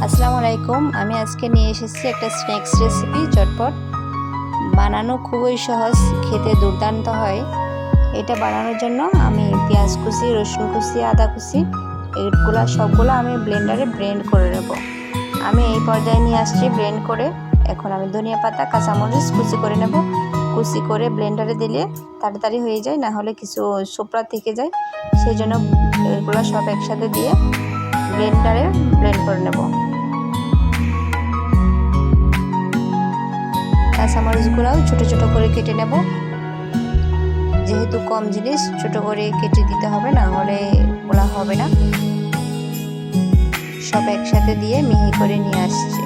আসসালামু আলাইকুম। আমি আজকে নিয়ে এসেছি একটা স্ন্যাক্স রেসিপি, চটপট বানানো খুবই সহজ, খেতে দুর্দান্ত হয়। এটা বানানোর জন্য আমি পেঁয়াজ কুচি, রসুন কুচি, আদা কুচি এগুলো সবগুলো আমি ব্লেন্ডারে ব্লেন্ড করে নেব। আমি এই পর্যায়ে নিয়ে আসছি ব্লেন্ড করে। এখন আমি ধনিয়া পাতা, কাঁচামরিচ কুচি করে নেব। কুচি করে ব্লেন্ডারে দিলে তাড়াতাড়ি হয়ে যায়, না হলে কিছু সোপড়া থেকে যায়। সেই জন্য এগুলো সব একসাথে দিয়ে ব্লেন্ডারে ব্লেন্ড করে নেব। কাঁচামরিচগুলোও ছোটো ছোটো করে কেটে নেব, যেহেতু কম জিনিস ছোটো করে কেটে দিতে হবে, না হলে ওগুলা হবে না। সব একসাথে দিয়ে মিহি করে নিয়ে আসছে।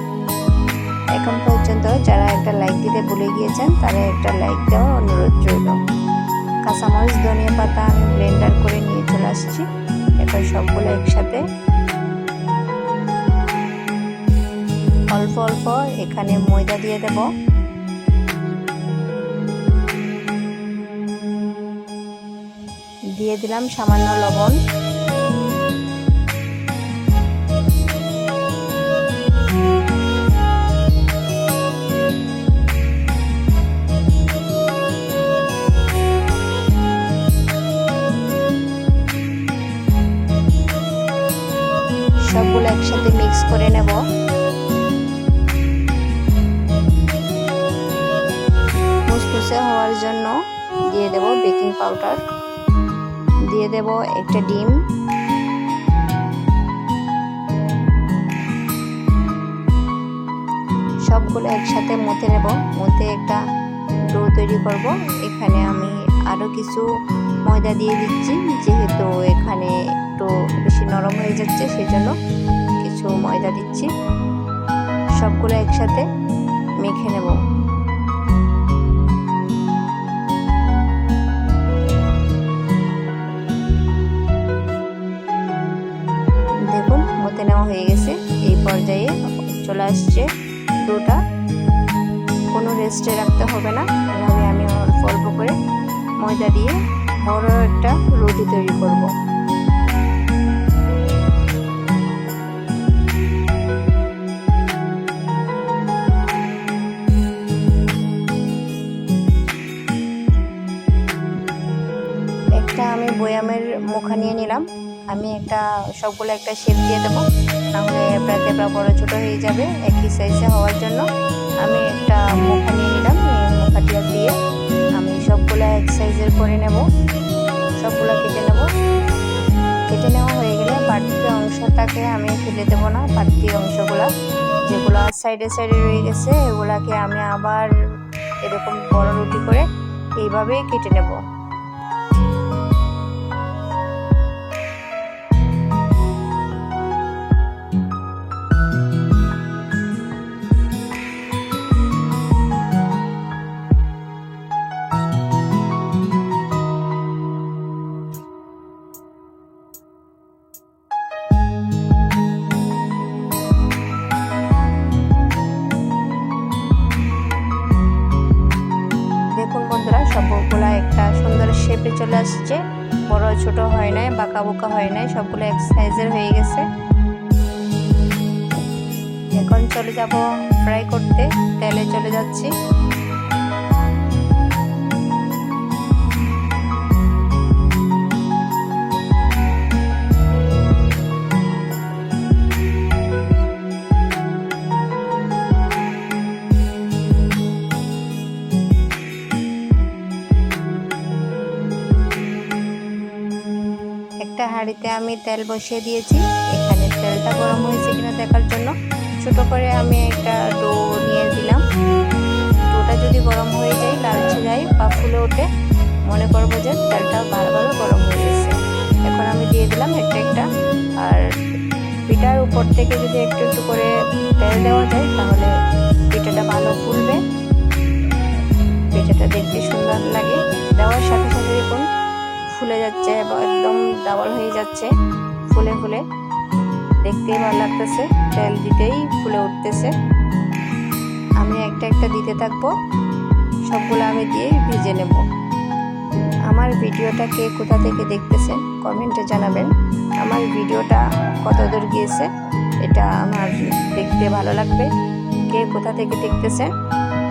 এখন পর্যন্ত যারা একটা লাইক দিতে ভুলে গিয়েছেন তারা একটা লাইক দেওয়ার অনুরোধ রইল। কাঁচামরিচ, ধনিয়া পাতা আমি ব্লেন্ডার করে নিয়ে চলে আসছি। এখন সবগুলো একসাথে অল্প অল্প এখানে ময়দা দিয়ে দেব। দিয়ে দিলাম সামান্য লবণ। সবগুলো একসাথে মিক্স করে নেব। মুসমুসে হওয়ার জন্য দিয়ে দেব বেকিং পাউডার, দিয়ে দেব একটা ডিম, সবগুলো একসাথে মথে নেব। মথে একটা ডো তৈরি করব। এখানে আমি আরও কিছু ময়দা দিয়ে দিচ্ছি, যেহেতু এখানে একটু বেশি নরম হয়ে যাচ্ছে, সেজন্য কিছু ময়দা দিচ্ছি। সবগুলো একসাথে মেখে নেব। দেখুন মথে নেওয়া হয়ে গেছে। এই পর্যায়ে চলে আসছে ডোটা। কোনো রেস্টে রাখতে হবে না। এভাবে আমি অল্প অল্প করে ময়দা দিয়ে বড় একটা রুটি তৈরি করব। একটা আমি বয়ামের মুখা নিয়ে নিলাম। আমি সবগুলো একটা শেপ দিয়ে দেবো, নাহলে এবড়া বড় ছোটো হয়ে যাবে। একই সাইজে হওয়ার জন্য আমি একটা মুখা নিয়ে নিলাম। এই মুখাটা দিয়ে আমি সবগুলো এক সাইজের করে নেব। সবগুলো কেটে নেব। কেটে নেওয়া হয়ে গেলে বাড়তি অংশটাকে আমি ফেলে দেবো না। বাড়তি অংশগুলো যেগুলো সাইডে সাইডে রয়ে গেছে, এগুলাকে আমি আবার এরকম বড় রুটি করে এইভাবেই কেটে নেব। দেখুন বন্ধুরা, সবগুলো একটা সুন্দর শেপে চলে আসছে। বড় ছোট হয় নাই, বাঁকা বোকা হয় নাই, সবগুলো এক সাইজের হয়ে গেছে। এখন চলে যাব ফ্রাই করতে। তেলে চলে যাচ্ছি। একটা হাঁড়িতে আমি তেল বসিয়ে দিয়েছি। এখানে তেলটা গরম হয়েছে কিনা দেখার জন্য ছোট করে আমি একটা ডো নিয়ে দিলাম। ডোটা যদি গরম হয়ে যায়, লালচে যায় বা ফুলে ওঠে, মনে করবো যে তেলটা ভালোভাবে গরম হয়ে গেছে। এখন আমি দিয়ে দিলাম একটা। আর পিঠার উপর থেকে যদি একটু একটু করে তেল দেওয়া যায়, তাহলে পিঠাটা ভালো ফুলবে, পিঠাটা দেখতে সুন্দর লাগে। দেওয়ার সাথে সাথে দেখুন ফুলে যাচ্ছে, একদম ডাবল হয়ে যাচ্ছে, ফুলে ফুলে দেখতেই ভালো লাগতেছে। তেল দিতেই ফুলে উঠতেছে। আমি একটা দিতে থাকবো। সবগুলো আমি দিয়ে ভেজে নেব। আমার ভিডিওটা কে কোথা থেকে দেখতেছেন কমেন্টে জানাবেন। আমার ভিডিওটা কত দূর গিয়েছে এটা আমার দেখতে ভালো লাগবে। কে কোথা থেকে দেখতেছেন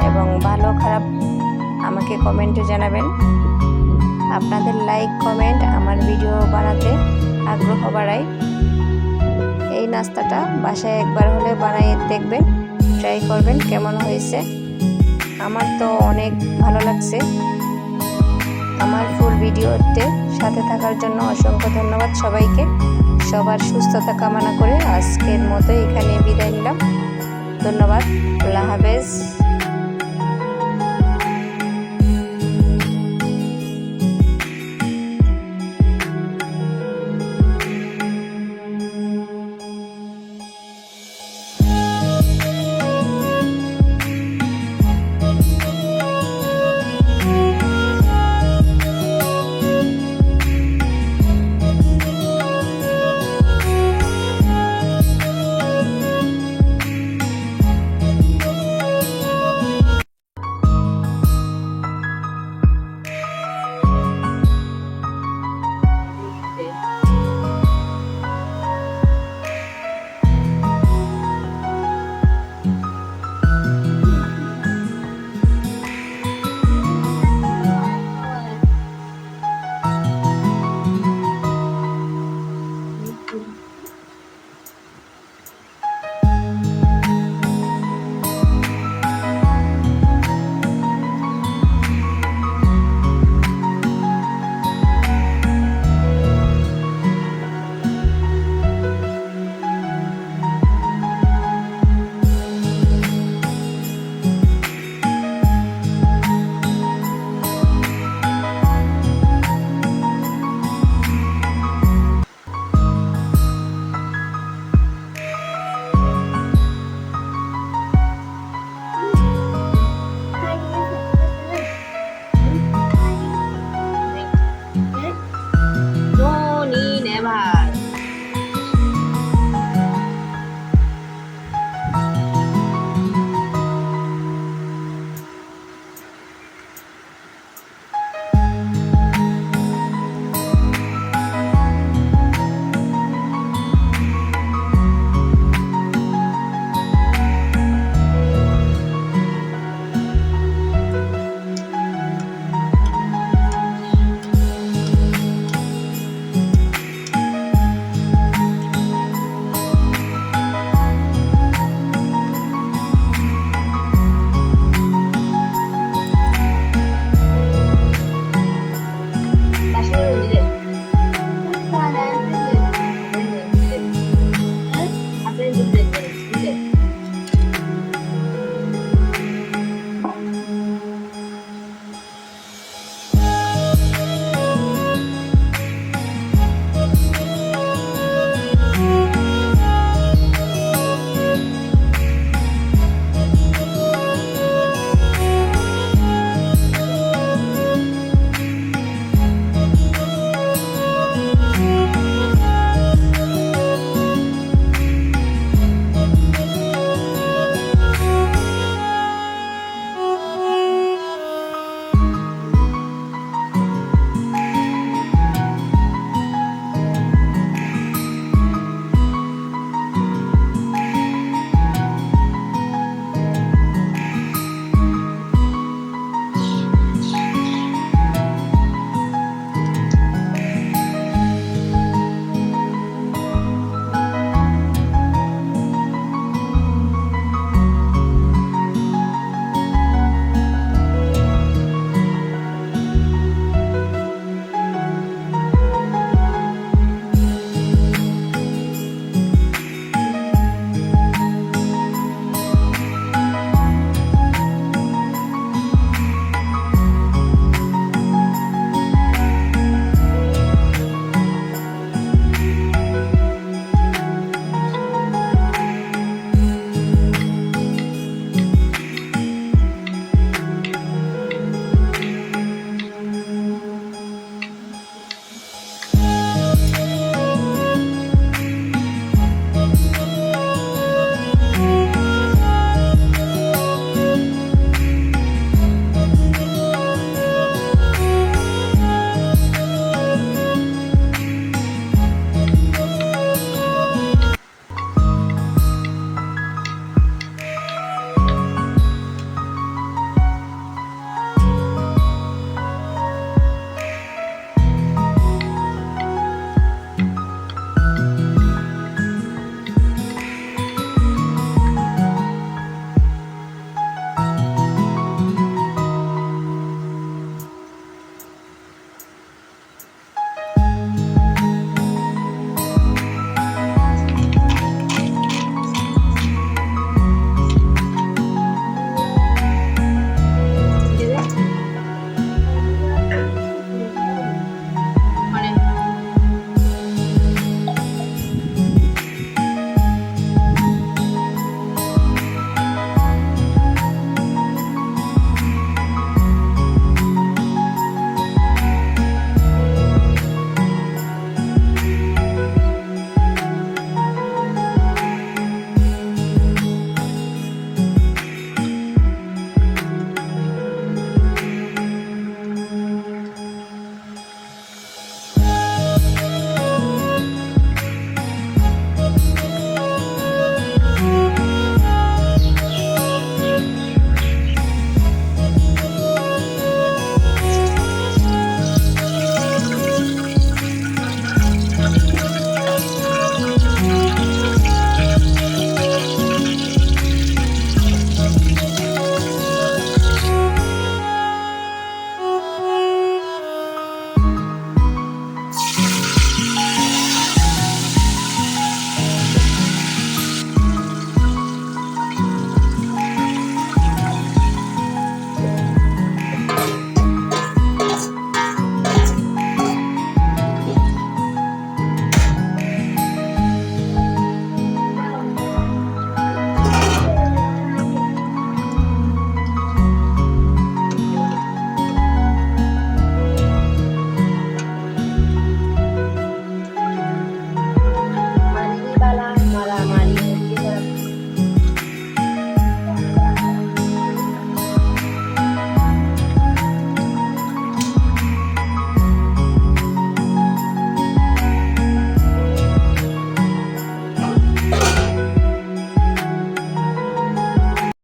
এবং ভালো খারাপ আমাকে কমেন্টে জানাবেন। আপনাদের লাইক কমেন্ট আমার ভিডিও বানাতে আগ্রহ বাড়ায়। এই নাস্তাটা বাসায় একবার হলে বানিয়ে দেখবেন, ট্রাই করবেন কেমন হয়েছে। আমার তো অনেক ভালো লাগছে। আমার ফুল ভিডিওতে সাথে থাকার জন্য অসংখ্য ধন্যবাদ সবাইকে। সবার সুস্থতা কামনা করে আজকের মতো এখানে বিদায় নিলাম। ধন্যবাদ। আল্লাহ হাফেজ।